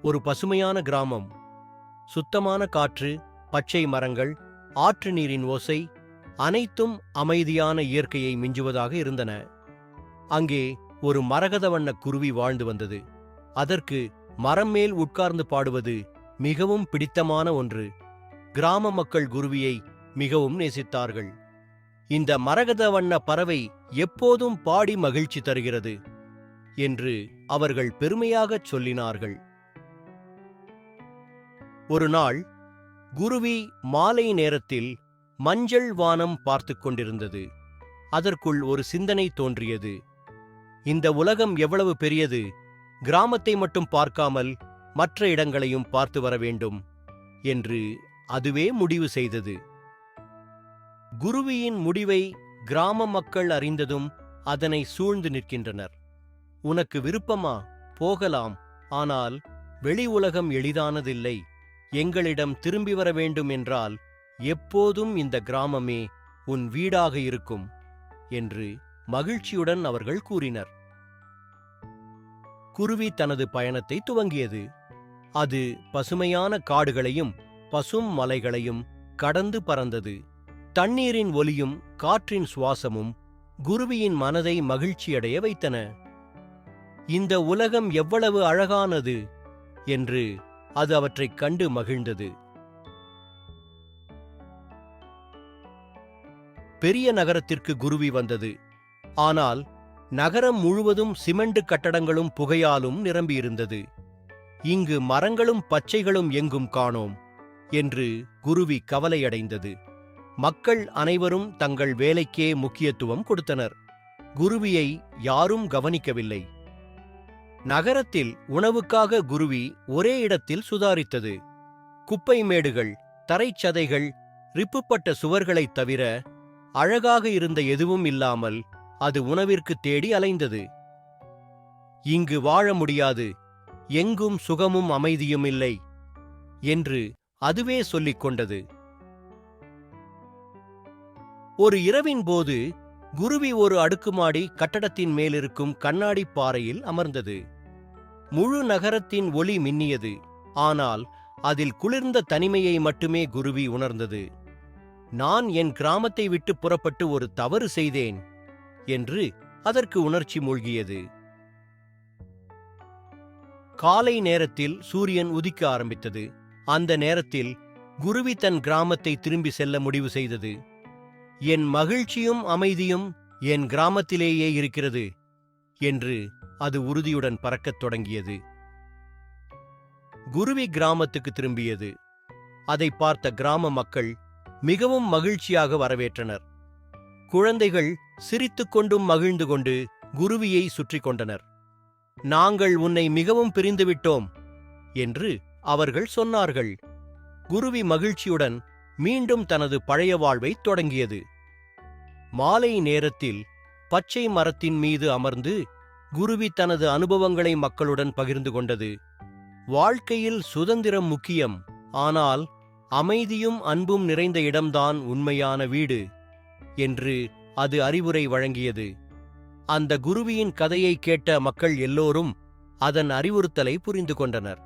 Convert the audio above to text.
ஒரு பசுமையான கிராமம். சுத்தமான காற்று, பச்சை மரங்கள், ஆற்று நீரின் ஓசை அனைத்தும் அமைதியான இயற்கையை மிஞ்சுவதாக இருந்தன. அங்கே ஒரு மரகத வண்ண குருவி வாழ்ந்து வந்தது. அதற்கு மரம் மேல் உட்கார்ந்து பாடுவது மிகவும் பிடித்தமான ஒன்று. கிராம மக்கள் குருவியை மிகவும் நேசித்தார்கள். இந்த மரகத வண்ண பறவை எப்போதும் பாடி மகிழ்ச்சி தருகிறது என்று அவர்கள் பெருமையாகச் சொல்லினார்கள். ஒரு நாள் குருவி மாலை நேரத்தில் மஞ்சள் வானம் பார்த்து கொண்டிருந்தது. அதற்குள் ஒரு சிந்தனை தோன்றியது. இந்த உலகம் எவ்வளவு பெரியது! கிராமத்தை மட்டும் பார்க்காமல் மற்ற இடங்களையும் பார்த்து வர வேண்டும் என்று அதுவே முடிவு செய்தது. குருவியின் முடிவை கிராம மக்கள் அறிந்ததும் அதனை சூழ்ந்து நிற்கின்றனர். உனக்கு விருப்பமா? போகலாம். ஆனால் வெளி உலகம் எளிதானதில்லை. எங்களிடம் திரும்பி வர வேண்டும் என்றால் எப்போதும் இந்த கிராமமே உன் வீடாக இருக்கும் என்று மகிழ்ச்சியுடன் அவர்கள் கூறினர். குருவி தனது பயணத்தை துவங்கியது. அது பசுமையான காடுகளையும் பசும் மலைகளையும் கடந்து பறந்தது. தண்ணீரின் ஒலியும் காற்றின் சுவாசமும் குருவியின் மனதை மகிழ்ச்சியடைய வைத்தன. இந்த உலகம் எவ்வளவு அழகானது என்று அது அவற்றைக் கண்டு மகிழ்ந்தது. பெரிய நகரத்திற்கு குருவி வந்தது. ஆனால் நகரம் முழுவதும் சிமெண்ட் கட்டடங்களும் புகையாலும் நிரம்பியிருந்தது. இங்கு மரங்களும் பச்சைகளும் எங்கும் காணோம் என்று குருவி கவலையடைந்தது. மக்கள் அனைவரும் தங்கள் வேலைக்கே முக்கியத்துவம் கொடுத்தனர். குருவியை யாரும் கவனிக்கவில்லை. நகரத்தில் உணவுக்காக குருவி ஒரே இடத்தில் சுதாரித்தது. குப்பை மேடுகள், தரைச்சதைகள், ரிப்புப்பட்ட சுவர்களைத் தவிர அழகாக இருந்த எதுவும் இல்லாமல் அது உணவிற்கு தேடி அலைந்தது. இங்கு வாழ முடியாது, எங்கும் சுகமும் அமைதியும் இல்லை என்று அதுவே சொல்லிக் கொண்டது. ஒரு இரவின் போது குருவி ஒரு அடுக்குமாடி கட்டடத்தின் மேலிருக்கும் கண்ணாடி பாறையில் அமர்ந்தது. முழு நகரத்தின் ஒளி மின்னியது. ஆனால் அதில் குளிர்ந்த தனிமையை மட்டுமே குருவி உணர்ந்தது. நான் என் கிராமத்தை விட்டு புறப்பட்டு ஒரு தவறு செய்தேன் என்று அதற்கு உணர்ச்சி மூழ்கியது. காலை நேரத்தில் சூரியன் உதிக்க ஆரம்பித்தது. அந்த நேரத்தில் குருவி தன் கிராமத்தை திரும்பி செல்ல முடிவு செய்தது. என் மகிழ்ச்சியும் அமைதியும் என் கிராமத்திலேயே இருக்கிறது என்று அது உறுதியுடன் பறக்கத் தொடங்கியது. குருவி கிராமத்துக்கு திரும்பியது. அதை பார்த்த கிராம மக்கள் மிகவும் மகிழ்ச்சியாக வரவேற்றனர். குழந்தைகள் சிரித்துக்கொண்டும் மகிழ்ந்து கொண்டு குருவியை சுற்றி கொண்டனர். நாங்கள் உன்னை மிகவும் பிரிந்துவிட்டோம் என்று அவர்கள் சொன்னார்கள். குருவி மகிழ்ச்சியுடன் மீண்டும் தனது பழைய வாழ்வைத் தொடங்கியது. மாலை நேரத்தில் பச்சை மரத்தின் மீது அமர்ந்து குருவி தனது அனுபவங்களை மக்களுடன் பகிர்ந்து கொண்டது. வாழ்க்கையில் சுதந்திரம் முக்கியம், ஆனால் அமைதியும் அன்பும் நிறைந்த இடம்தான் உண்மையான வீடு என்று அது அறிவுரை வழங்கியது. அந்த குருவியின் கதையை கேட்ட மக்கள் எல்லோரும் அதன் அறிவுறுத்தலை புரிந்து கொண்டனர்.